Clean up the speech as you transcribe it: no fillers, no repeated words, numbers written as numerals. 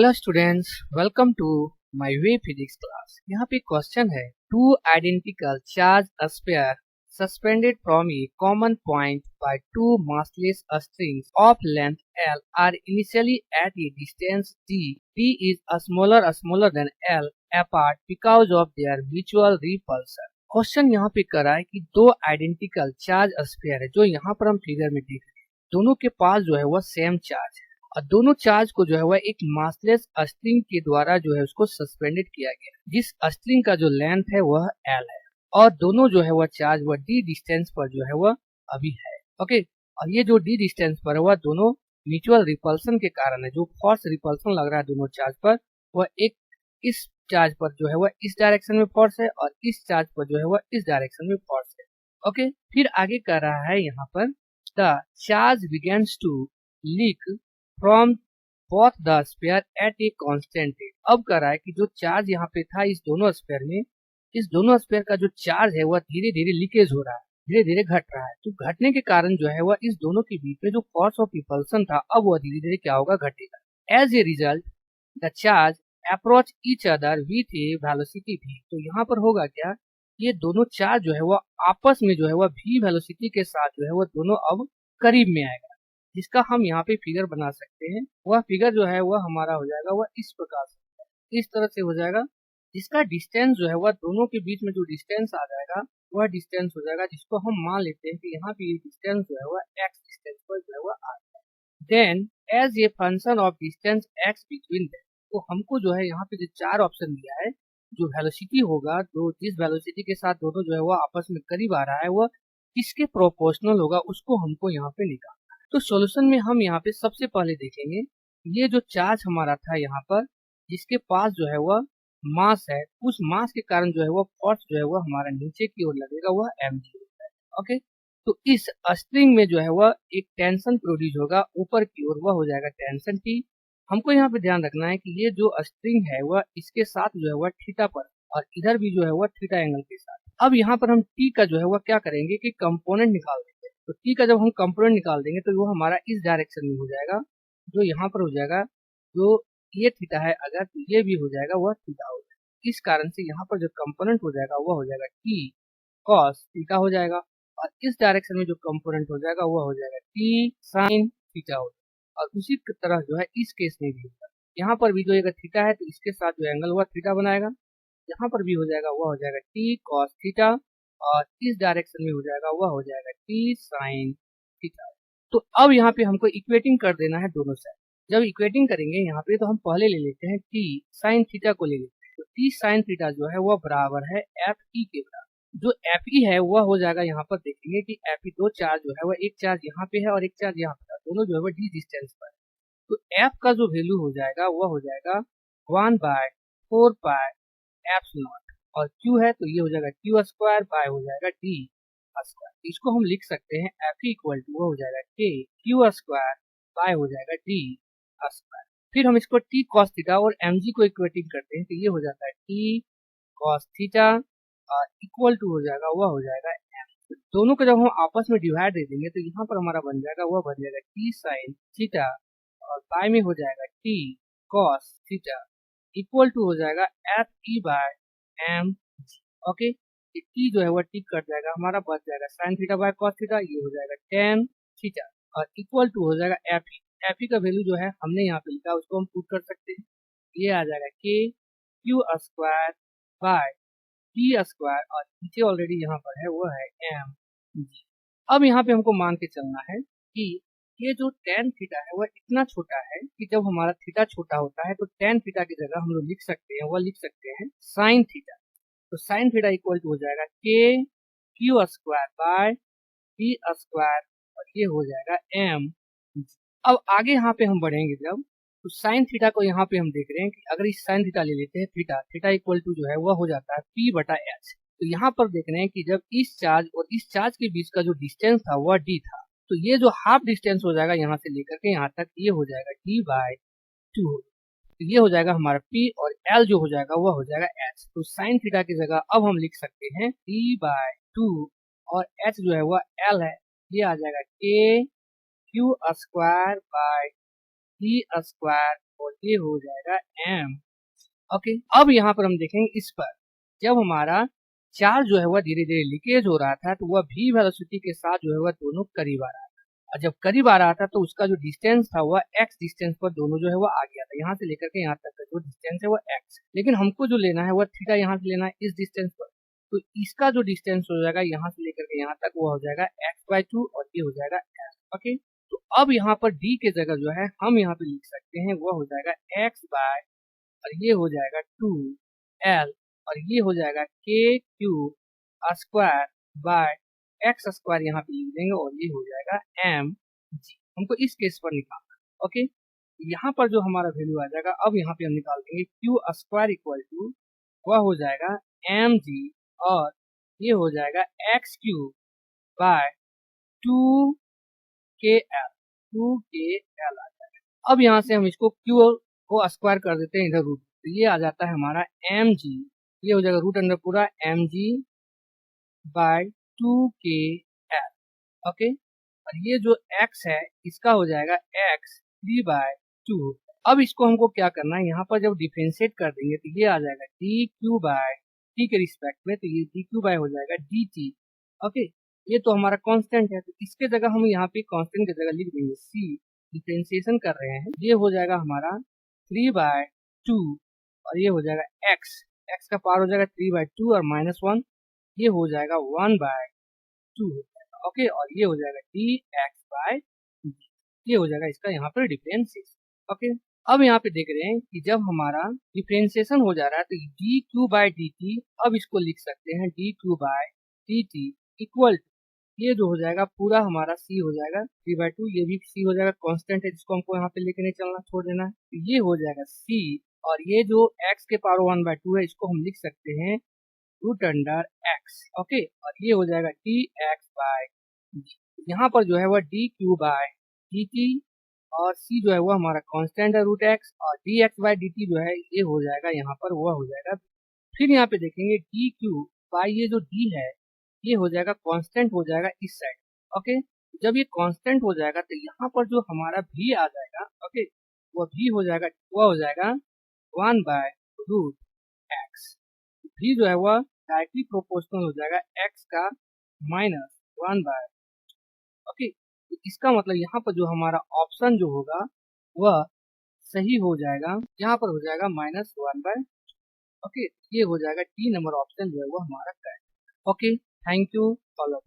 Hello students, welcome to my way physics class. यहाँ पे question है, two identical charge sphere suspended from a common point by two massless strings of length L are initially at a distance d. D is smaller than L apart because of their mutual repulsion. Question यहाँ पे करा है कि दो identical charge sphere है, जो यहाँ पर हम फिगर में देख रहे हैं। दोनों के पास जो है वह सेम चार्ज है और दोनों चार्ज को जो है वह एक मासलेस स्ट्रिंग के द्वारा जो है उसको सस्पेंडेड किया गया, जिस स्ट्रिंग का जो लेंथ है वह एल है और दोनों जो है वह चार्ज वह डी डिस्टेंस पर जो है वह अभी है। ओके, और ये जो डी डिस्टेंस पर है वह दोनों म्यूचुअल रिपल्सन के कारण है। जो फोर्स रिपल्सन लग रहा है दोनों चार्ज पर, वह एक इस चार्ज पर जो है वह इस डायरेक्शन में फोर्स है और इस चार्ज पर जो है वह इस डायरेक्शन में फोर्स है। ओके, फिर आगे कर रहा है यहाँ पर, the charge begins to leak from both the sphere at a constant rate. अब कर रहा है कि जो चार्ज यहाँ पे था इस दोनों स्फीयर में, इस दोनों स्फीयर का जो चार्ज है वह धीरे धीरे लीकेज हो रहा है, धीरे धीरे घट रहा है। तो घटने के कारण जो है वह इस दोनों के बीच में जो फोर्स ऑफ रिपल्सन था, अब वह धीरे धीरे क्या होगा, घटेगा। As a result the charge approach each other with a velocity v। तो यहाँ पर होगा क्या, ये दोनों चार्ज जो है वह आपस में जो है वह v वेलोसिटी के साथ जो है वह दोनों अब करीब में आएगा, जिसका हम यहाँ पे फिगर बना सकते हैं। वह फिगर जो है वह हमारा हो जाएगा वह इस प्रकार से, इस तरह से हो जाएगा, जिसका डिस्टेंस जो है वह दोनों के बीच में जो डिस्टेंस आ जाएगा वह डिस्टेंस हो जाएगा, जिसको हम मान लेते हैं कि यहाँ पे ये डिस्टेंस जो है वह x डिस्टेंस पर जो है वह आ जाएगा। Then as a function of distance x between them, तो हमको जो है यहाँ पे जो चार ऑप्शन दिया है, जो वेलोसिटी होगा, तो जिस वेलोसिटी के साथ दोनों जो है वह आपस में करीब आ रहा है, वह किसके प्रोपोर्शनल होगा उसको हमको यहाँ पे निकालना। तो सॉल्यूशन में हम यहाँ पे सबसे पहले देखेंगे, ये जो चार्ज हमारा था यहाँ पर, जिसके पास जो है वह मास है, उस मास के कारण जो है वह फोर्स जो है वह हमारा नीचे की ओर लगेगा, वह mg होता है। ओके, तो इस स्ट्रिंग में जो है वह एक टेंशन प्रोड्यूस होगा ऊपर की ओर, वह हो जाएगा टेंशन T। हमको यहाँ पे ध्यान रखना है कि ये जो स्ट्रिंग है वह इसके साथ जो है वह थीटा पर और इधर भी जो है वह थीटा एंगल के साथ। अब यहाँ पर हम T का जो है वह क्या करेंगे कि कंपोनेंट निकाल देंगे। तो T का जब हम कंपोनेंट निकाल देंगे तो वो हमारा इस डायरेक्शन में हो जाएगा, जो यहाँ पर हो जाएगा, जो ये थीटा है अगर, तो ये भी हो जाएगा वह थीटा हो जाएगा। इस कारण से यहाँ पर जो कंपोनेंट हो जाएगा वह हो जाएगा T cos थीटा हो जाएगा, और इस डायरेक्शन में जो कंपोनेंट हो जाएगा वह हो जाएगा T sin थीटा हो जाएगा। और उसी तरह जो है इस केस में भी होगा, यहाँ पर भी जो अगर थीटा है तो इसके साथ जो एंगल हुआ थीटा बनाएगा, यहाँ पर भी हो जाएगा वह हो जाएगा T cos थीटा, और इस डायरेक्शन में हो जाएगा वह हो जाएगा T sin थीटा। तो अब यहाँ पे हमको इक्वेटिंग कर देना है दोनों साइड। जब इक्वेटिंग करेंगे यहाँ पे, तो हम पहले ले लेते हैं T sin थीटा को ले लेते हैं। तो T sin थीटा जो है वह बराबर है Fe के बराबर। जो Fe है वह हो जाएगा, यहाँ पर देखेंगे कि Fe दो चार्ज जो है वह एक चार्ज यहाँ पे है और एक चार्ज यहाँ पे है, दोनों जो है वह डी डिस्टेंस पर है। तो F का जो वैल्यू हो जाएगा वह हो जाएगा 1/4 एप्सिलॉन, और Q है तो ये हो जाएगा Q स्क्वायर बाय हो जाएगा D स्क्वायर। इसको हम लिख सकते हैं Fe इक्वल टू वो हो जाएगा K Q स्क्वायर बाय हो जाएगा D स्क्वायर। फिर हम इसको T cos थीटा और mg को इक्वेटिंग करते हैं, तो ये हो जाता है T cos थीटा और इक्वल टू हो जाएगा वह हो जाएगा m। दोनों को जब हम आपस में डिवाइड दे देंगे तो यहाँ पर हमारा बन जाएगा वह बन जाएगा T sin थीटा और बाय में हो जाएगा T cos theta equal to हो जाएगा Fe by m। Okay, T जो है वह T कट जाएगा, हमारा बच जाएगा sin theta by cos theta, ये हो जाएगा tan थीटा और इक्वल टू हो जाएगा Fe। Fe का वैल्यू जो है हमने यहाँ पे लिखा उसको हम पुट कर सकते हैं, ये आ जाएगा K Q square by T square और नीचे ऑलरेडी यहाँ पर है वो है m। अब यहाँ पे हमको मान के चलना है कि ये जो tan थीटा है वह इतना छोटा है कि जब हमारा थीटा छोटा होता है तो tan थीटा की जगह हम लोग लिख सकते हैं, वह लिख सकते हैं sin थीटा। तो sin थीटा इक्वल टू हो जाएगा K Q square by T square और ये हो जाएगा m। अब आगे यहाँ पे हम बढ़ेंगे जब, तो साइन थीटा को यहाँ पे हम देख रहे हैं कि अगर इस साइन थीटा ले लेते हैं, थीटा इक्वल टू जो है वह हो जाता है P/H। तो यहाँ पर देख रहे हैं कि जब इस चार्ज और इस चार्ज के बीच का जो डिस्टेंस था वह d था, तो ये जो हाफ डिस्टेंस हो जाएगा यहाँ से लेकर के यहाँ तक, ये हो जाएगा d/2। तो ये हो जाएगा हमारा P और L जो हो जाएगा वह हो जाएगा H। तो साइन थीटा की जगह अब हम लिख सकते हैं d/2 और H जो है वह L है, ये आ जाएगा K Q square by T square और ये हो जाएगा m। ओके, अब यहाँ पर हम देखेंगे इस पर जब हमारा चार्ज जो है वह धीरे धीरे लीकेज हो रहा था तो वह v वेलोसिटी के साथ जो है वह दोनों करीब आ रहा था, और जब करीब आ रहा था तो उसका जो डिस्टेंस था वह x डिस्टेंस पर दोनों जो है वह आ गया था। यहाँ से लेकर के यहाँ तक का जो डिस्टेंस है वह x, लेकिन हमको जो लेना है वह थीटा यहाँ से लेना है इस डिस्टेंस पर। तो इसका जो डिस्टेंस हो जाएगा यहाँ से लेकर के यहाँ तक वो हो जाएगा x/2 और ये हो जाएगा l। ओके, तो अब यहाँ पर d के जगह जो है हम यहाँ पे लिख सकते हैं वह हो जाएगा x बाय, और ये हो जाएगा 2l, और ये हो जाएगा k cube square by x square यहाँ पे लिख देंगे और ये हो जाएगा mg। हमको इस केस पर निकालना। ओके, यहाँ पर जो हमारा वैल्यू आ जाएगा अब यहाँ पे हम निकाल देंगे q स्क्वायर इक्वल टू वह हो जाएगा mg, और ये हो जाएगा x cube by 2kl, 2kl आ जाएगा। अब यहाँ से हम इसको q को स्क्वायर कर देते हैं इधर रूट, तो ये आ जाता है हमारा mg, ये हो जाएगा रूट अंडर पूरा mg बाय 2kl। ओके, और ये जो x है इसका हो जाएगा x 3/2। अब इसको हमको क्या करना है, यहाँ पर जब डिफरेंशिएट कर देंगे तो ये आ जाएगा dq बाय t के रिस्पेक्ट में, तो ये dq बाय हो जाएगा dt। ओके, ये तो हमारा कांस्टेंट है, तो इसके जगह हम यहाँ पे कांस्टेंट की जगह लिख देंगे c, डिफरेंशिएशन कर रहे हैं, ये हो जाएगा हमारा 3/2, और ये हो जाएगा x, x का पावर हो जाएगा 3/2 और -1, ये हो जाएगा 1/2। ओके, और ये हो जाएगा dx/dt, ये हो जाएगा इसका यहाँ पर डिफरेंशिएशन। ओके, अब यहाँ पे देख रहे हैं कि जब हमारा डिफरेंशिएशन हो जा रहा है तो dq/dt, अब इसको लिख सकते हैं dq/dt इक्वल टू, ये जो हो जाएगा पूरा हमारा c हो जाएगा 3/2, ये भी c हो जाएगा, कांस्टेंट है जिसको हमको यहाँ पे लेके नहीं चलना, छोड़ देना है, ये हो जाएगा c, और ये जो x के पावर 1/2 है इसको हम लिख सकते हैं रूट अंडर x। ओके, और ये हो जाएगा dx/dt, यहाँ पर जो है वह dq/dt, और c जो है वो हमारा कांस्टेंट है रूट x, और dx/dt जो है ये हो जाएगा यहाँ पर वह हो जाएगा। फिर यहाँ पे देखेंगे dq बाय ये जो d है ये हो जाएगा कांस्टेंट हो जाएगा इस साइड। ओके, जब ये कांस्टेंट हो जाएगा तो यहाँ पर जो हमारा v आ जाएगा, ओके, वो v हो जाएगा, वह हो जाएगा 1/√x। v जो है वह डायरेक्टली प्रोपोर्शनल हो जाएगा x का -1/। ओके, तो इसका मतलब यहाँ पर जो हमारा ऑप्शन जो होगा वह सही हो जाएगा, यहाँ पर हो जाएगा -1/। ओके, ये हो जाएगा डी नंबर ऑप्शन जो है वो हमारा correct. Okay, thank you all of.